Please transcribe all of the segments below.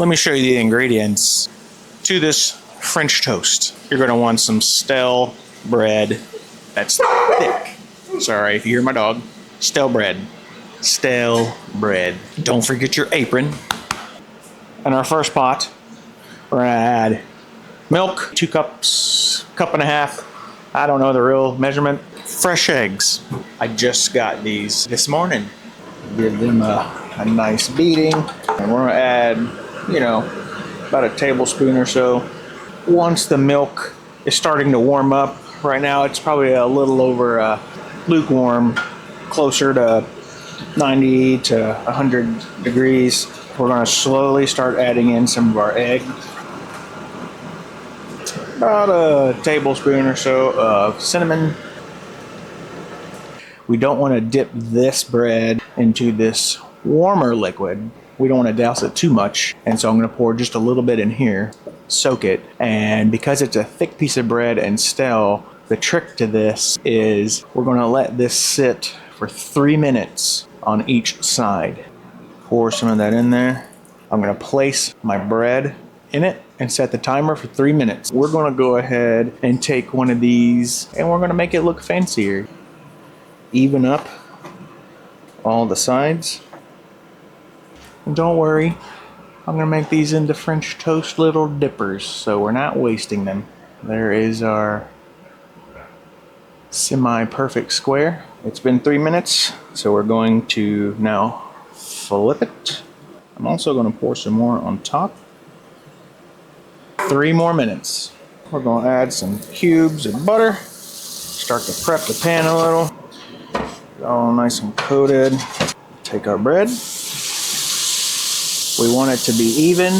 Let me show you the ingredients to this French toast. You're going to want some stale bread that's thick. Sorry if you hear my dog. Stale bread. Stale bread. Don't forget your apron. In our first pot, we're going to add milk, 2 cups, cup and a half. I don't know the real measurement. Fresh eggs. I just got these this morning. Give them a nice beating. And we're going to add, about a tablespoon or so. Once the milk is starting to warm up, right now it's probably a little over lukewarm, closer to 90 to 100 degrees. We're going to slowly start adding in some of our egg. About a tablespoon or so of cinnamon. We don't want to dip this bread into this warmer liquid. We don't want to douse it too much. And so I'm going to pour just a little bit in here, soak it. And because it's a thick piece of bread and stale, the trick to this is we're going to let this sit for 3 minutes on each side. Pour some of that in there. I'm going to place my bread in it and set the timer for 3 minutes. We're going to go ahead and take one of these and we're going to make it look fancier. Even up all the sides. And don't worry, I'm going to make these into French toast little dippers, so we're not wasting them. There is our semi-perfect square. It's been 3 minutes, so we're going to now flip it. I'm also going to pour some more on top. 3 more minutes. We're going to add some cubes of butter. Start to prep the pan a little. All nice and coated. Take our bread. We want it to be even.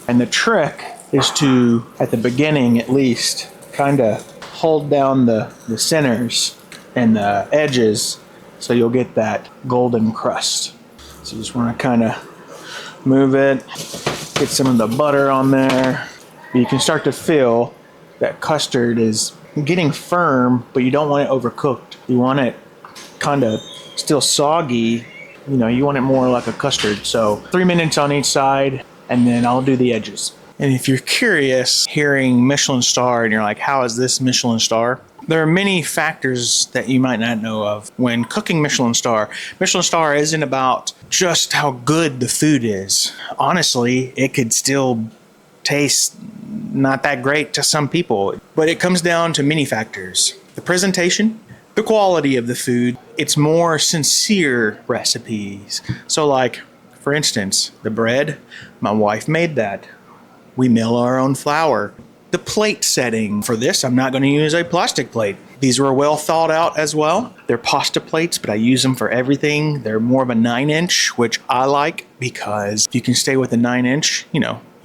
And the trick is to, at the beginning at least, kind of hold down the centers and the edges so you'll get that golden crust. So you just want to kind of move it, get some of the butter on there. You can start to feel that custard is getting firm, but you don't want it overcooked. You want it kind of still soggy. You want it more like a custard. So 3 minutes on each side, and then I'll do the edges. And if you're curious, hearing Michelin star, and you're like, how is this Michelin star? There are many factors that you might not know of when cooking Michelin star. Michelin star isn't about just how good the food is. Honestly, it could still taste not that great to some people, but it comes down to many factors. The presentation, the quality of the food, it's more sincere recipes. So like, for instance, the bread, my wife made that. We mill our own flour. The plate setting for this, I'm not going to use a plastic plate. These were well thought out as well. They're pasta plates, but I use them for everything. They're more of a 9-inch, which I like because if you can stay with a 9-inch, you're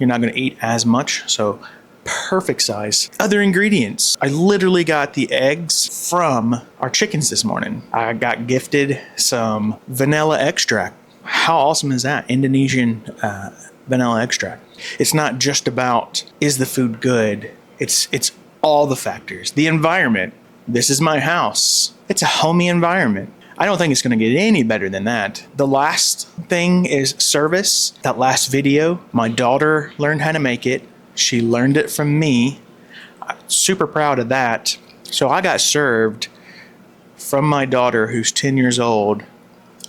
not going to eat as much. So perfect size. Other ingredients. I literally got the eggs from our chickens this morning. I got gifted some vanilla extract. How awesome is that? Indonesian vanilla extract. It's not just about, is the food good? It's all the factors. The environment. This is my house. It's a homey environment. I don't think it's going to get any better than that. The last thing is service. That last video, my daughter learned how to make it. She learned it from me. I'm super proud of that. So I got served from my daughter, who's 10 years old,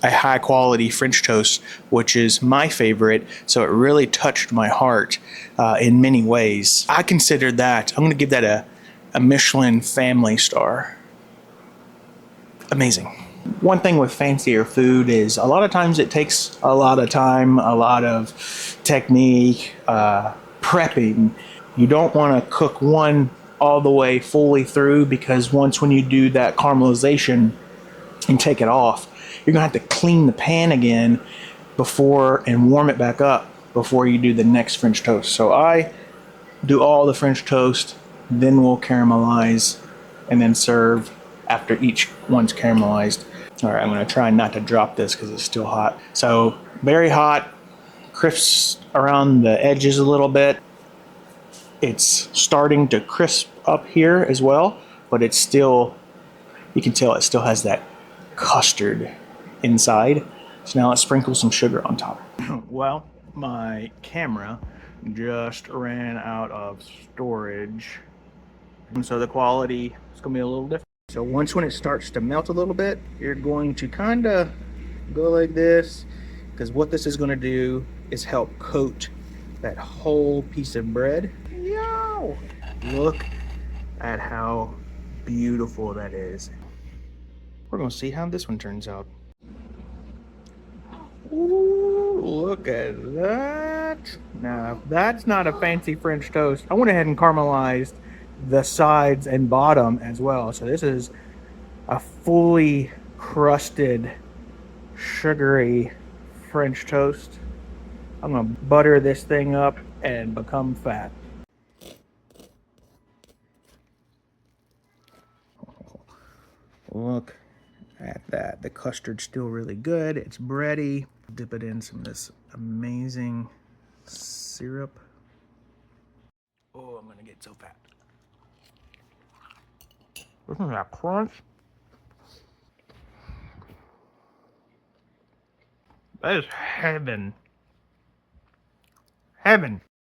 a high quality French toast, which is my favorite. So it really touched my heart in many ways. I consider that, I'm going to give that a Michelin family star. Amazing. One thing with fancier food is a lot of times it takes a lot of time, a lot of technique, prepping. You don't want to cook one all the way fully through, because when you do that caramelization and take it off, you're going to have to clean the pan again and warm it back up before you do the next French toast. So I do all the French toast, then we'll caramelize and then serve after each one's caramelized. All right, I'm going to try not to drop this because it's still hot. So very hot, crisps around the edges a little bit. It's starting to crisp up here as well, but it's still, you can tell it still has that custard inside. So now let's sprinkle some sugar on top. Well, my camera just ran out of storage. And so the quality is going to be a little different. So once when it starts to melt a little bit, you're going to kind of go like this, because what this is going to do is help coat that whole piece of bread. Yo! Look at how beautiful that is. We're going to see how this one turns out. Ooh, look at that. Now, that's not a fancy French toast. I went ahead and caramelized the sides and bottom as well. So this is a fully crusted, sugary French toast. I'm gonna butter this thing up and become fat. Look at that. The custard's still really good. It's bready. Dip it in some of this amazing syrup. Oh, I'm gonna get so fat. Listen to that crunch. That is heaven. Heaven.